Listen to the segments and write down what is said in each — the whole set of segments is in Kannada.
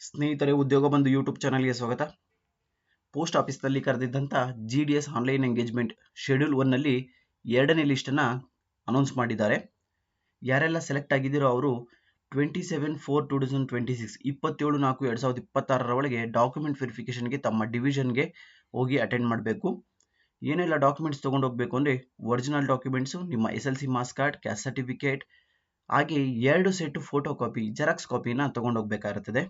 ಸ್ನೇಹಿತರೆ, ಉದ್ಯೋಗ ಬಂಧು ಯೂಟ್ಯೂಬ್ ಚಾನಲ್ಗೆ ಸ್ವಾಗತ. ಪೋಸ್ಟ್ ಆಫೀಸ್ನಲ್ಲಿ ಕರೆದಿದ್ದಂಥ GDS ಆನ್ಲೈನ್ ಎಂಗೇಜ್ಮೆಂಟ್ ಶೆಡ್ಯೂಲ್ 1ನಲ್ಲಿ 2ನೇ ಲಿಸ್ಟನ್ನು ಅನೌನ್ಸ್ ಮಾಡಿದ್ದಾರೆ. ಯಾರೆಲ್ಲ ಸೆಲೆಕ್ಟ್ ಆಗಿದ್ದೀರೋ ಅವರು 27/4/2026 27/4/2026 ಒಳಗೆ ಡಾಕ್ಯುಮೆಂಟ್ ವೆರಿಫಿಕೇಷನ್ಗೆ ತಮ್ಮ ಡಿವಿಷನ್ಗೆ ಹೋಗಿ ಅಟೆಂಡ್ ಮಾಡಬೇಕು. ಏನೆಲ್ಲ ಡಾಕ್ಯುಮೆಂಟ್ಸ್ ತೊಗೊಂಡು ಹೋಗಬೇಕು ಅಂದರೆ, ಒರಿಜಿನಲ್ ಡಾಕ್ಯುಮೆಂಟ್ಸು, ನಿಮ್ಮ SLC marks card, caste certificate, ಹಾಗೆ 2 ಸೆಟ್ ಫೋಟೋ ಕಾಪಿ ಜೆರಾಕ್ಸ್ ಕಾಪಿನ ತೊಗೊಂಡು ಹೋಗಬೇಕಾಗಿರುತ್ತದೆ.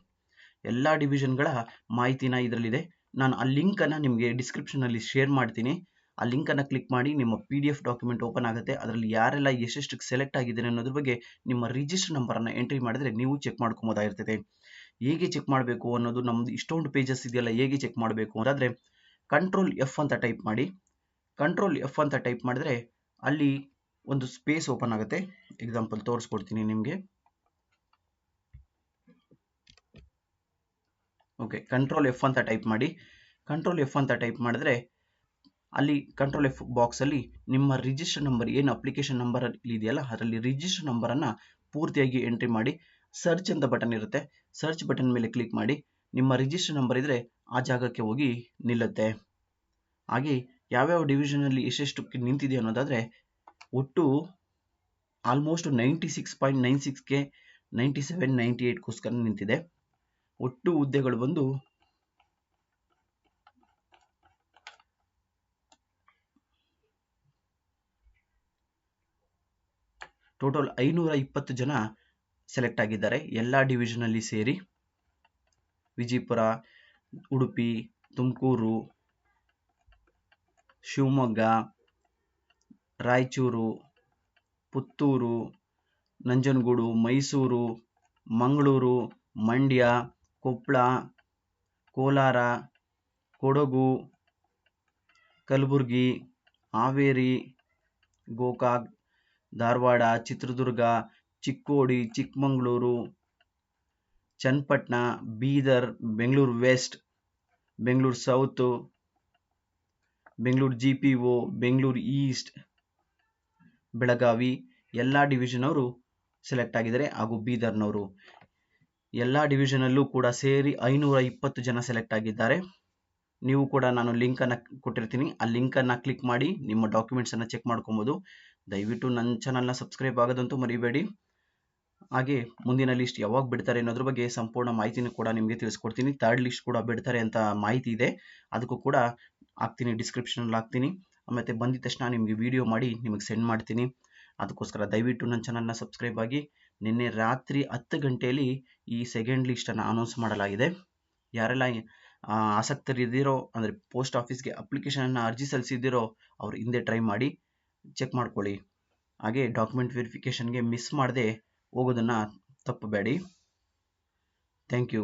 ಎಲ್ಲ ಡಿವಿಷನ್ಗಳ ಮಾಹಿತಿನ ಇದರಲ್ಲಿದೆ. ನಾನು ಆ ಲಿಂಕನ್ನು ನಿಮಗೆ ಡಿಸ್ಕ್ರಿಪ್ಷನಲ್ಲಿ ಶೇರ್ ಮಾಡ್ತೀನಿ. ಆ ಲಿಂಕನ್ನು ಕ್ಲಿಕ್ ಮಾಡಿ ನಿಮ್ಮ PDF ಡಾಕ್ಯುಮೆಂಟ್ ಓಪನ್ ಆಗುತ್ತೆ. ಅದರಲ್ಲಿ ಯಾರೆಲ್ಲ ಎಷ್ಟೆಷ್ಟು ಸೆಲೆಕ್ಟ್ ಆಗಿದ್ದಾರೆ ಅನ್ನೋದ್ರ ಬಗ್ಗೆ ನಿಮ್ಮ ರಿಜಿಸ್ಟರ್ ನಂಬರನ್ನು ಎಂಟ್ರಿ ಮಾಡಿದ್ರೆ ನೀವು ಚೆಕ್ ಮಾಡ್ಕೊಬೋದಾಗಿರ್ತದೆ. ಹೇಗೆ ಚೆಕ್ ಮಾಡಬೇಕು ಅನ್ನೋದು, ನಮ್ಮದು ಇಷ್ಟೊಂದು ಪೇಜಸ್ ಇದೆಯಲ್ಲ, ಹೇಗೆ ಚೆಕ್ ಮಾಡಬೇಕು ಅಂತಾದರೆ ಕಂಟ್ರೋಲ್ F ಅಂತ ಟೈಪ್ ಮಾಡಿ. ಕಂಟ್ರೋಲ್ F ಅಂತ ಟೈಪ್ ಮಾಡಿದ್ರೆ ಅಲ್ಲಿ ಒಂದು ಸ್ಪೇಸ್ ಓಪನ್ ಆಗುತ್ತೆ. ಎಕ್ಸಾಂಪಲ್ ತೋರಿಸ್ಕೊಡ್ತೀನಿ ನಿಮಗೆ. ಓಕೆ, ಕಂಟ್ರೋಲ್ F ಅಂತ ಟೈಪ್ ಮಾಡಿ. ಕಂಟ್ರೋಲ್ F ಅಂತ ಟೈಪ್ ಮಾಡಿದ್ರೆ ಅಲ್ಲಿ ಕಂಟ್ರೋಲ್ F ಬಾಕ್ಸಲ್ಲಿ ನಿಮ್ಮ ರಿಜಿಸ್ಟರ್ ನಂಬರ್ ಏನು ಅಪ್ಲಿಕೇಶನ್ ನಂಬರ್ ಇದೆಯಲ್ಲ, ಅದರಲ್ಲಿ ರಿಜಿಸ್ಟರ್ ನಂಬರನ್ನು ಪೂರ್ತಿಯಾಗಿ ಎಂಟ್ರಿ ಮಾಡಿ. ಸರ್ಚ್ ಅಂತ ಬಟನ್ ಇರುತ್ತೆ, ಸರ್ಚ್ ಬಟನ್ ಮೇಲೆ ಕ್ಲಿಕ್ ಮಾಡಿ. ನಿಮ್ಮ ರಿಜಿಸ್ಟರ್ ನಂಬರ್ ಇದ್ದರೆ ಆ ಜಾಗಕ್ಕೆ ಹೋಗಿ ನಿಲ್ಲುತ್ತೆ. ಹಾಗೆ ಯಾವ್ಯಾವ ಡಿವಿಷನಲ್ಲಿ ಎಷ್ಟೆಷ್ಟು ನಿಂತಿದೆ ಅನ್ನೋದಾದರೆ, ಒಟ್ಟು ಆಲ್ಮೋಸ್ಟ್ 96.96ಗೆ 97, 98ಗೋಸ್ಕರ ನಿಂತಿದೆ. ಒಟ್ಟು ಹುದ್ದೆಗಳು ಬಂದು ಟೋಟಲ್ 520 ಜನ ಸೆಲೆಕ್ಟ್ ಆಗಿದ್ದಾರೆ, ಎಲ್ಲ ಡಿವಿಷನಲ್ಲಿ ಸೇರಿ. Vijayapura, Udupi, Tumakuru, Shivamogga, Raichur, Puttur, Nanjangud, Mysuru, Mangaluru, Mandya, Koppal, Kolar, Kodagu, Kalaburagi, Haveri, Gokak, Dharwad, Chitradurga, Chikkodi, Chikkamagaluru, Channapatna, Bidar, Bengaluru west, Bengaluru south, Bengaluru GPO, Bengaluru east, Belagavi, ಎಲ್ಲ ಡಿವಿಷನ್ ಅವರು ಸೆಲೆಕ್ಟ್ ಆಗಿದ್ದಾರೆ. ಹಾಗೂ ಬೀದರ್ನವರು ಎಲ್ಲ ಡಿವಿಷನಲ್ಲೂ ಕೂಡ ಸೇರಿ 520 ಜನ ಸೆಲೆಕ್ಟ್ ಆಗಿದ್ದಾರೆ. ನೀವು ಕೂಡ ನಾನು ಲಿಂಕನ್ನು ಕೊಟ್ಟಿರ್ತೀನಿ, ಆ ಲಿಂಕನ್ನು ಕ್ಲಿಕ್ ಮಾಡಿ ನಿಮ್ಮ ಡಾಕ್ಯುಮೆಂಟ್ಸನ್ನು ಚೆಕ್ ಮಾಡ್ಕೊಬೋದು. ದಯವಿಟ್ಟು ನನ್ನ ಚಾನಲ್ನ ಸಬ್ಸ್ಕ್ರೈಬ್ ಆಗೋದಂತೂ ಮರಿಬೇಡಿ. ಹಾಗೆ ಮುಂದಿನ ಲಿಸ್ಟ್ ಯಾವಾಗ ಬಿಡ್ತಾರೆ ಅನ್ನೋದ್ರ ಬಗ್ಗೆ ಸಂಪೂರ್ಣ ಮಾಹಿತಿನೂ ಕೂಡ ನಿಮಗೆ ತಿಳಿಸ್ಕೊಡ್ತೀನಿ. 3rd ಲಿಸ್ಟ್ ಕೂಡ ಬಿಡ್ತಾರೆ ಅಂತ ಮಾಹಿತಿ ಇದೆ, ಅದಕ್ಕೂ ಕೂಡ ಹಾಕ್ತೀನಿ, ಡಿಸ್ಕ್ರಿಪ್ಷನಲ್ಲಿ ಹಾಕ್ತೀನಿ. ಮತ್ತು ಬಂದಿದ ತಕ್ಷಣ ನಿಮಗೆ ವಿಡಿಯೋ ಮಾಡಿ ನಿಮಗೆ ಸೆಂಡ್ ಮಾಡ್ತೀನಿ. ಅದಕ್ಕೋಸ್ಕರ ದಯವಿಟ್ಟು ನನ್ನ ಚಾನಲ್ನ ಸಬ್ಸ್ಕ್ರೈಬ್ ಆಗಿ. ನಿನ್ನೆ ರಾತ್ರಿ 10 ಗಂಟೆಯಲ್ಲಿ ಈ 2nd ಲಿಸ್ಟನ್ನು ಅನೌನ್ಸ್ ಮಾಡಲಾಗಿದೆ. ಯಾರೆಲ್ಲ ಆಸಕ್ತರಿದ್ದೀರೋ, ಅಂದರೆ ಪೋಸ್ಟ್ ಆಫೀಸ್ಗೆ ಅಪ್ಲಿಕೇಶನನ್ನು ಅರ್ಜಿ ಸಲ್ಲಿಸಿದ್ದೀರೋ ಅವ್ರು ಹಿಂದೆ ಟ್ರೈ ಮಾಡಿ ಚೆಕ್ ಮಾಡ್ಕೊಳ್ಳಿ. ಹಾಗೆ ಡಾಕ್ಯುಮೆಂಟ್ ವೆರಿಫಿಕೇಷನ್ಗೆ ಮಿಸ್ ಮಾಡದೆ ಹೋಗೋದನ್ನು ತಪ್ಪಬೇಡಿ. Thank you.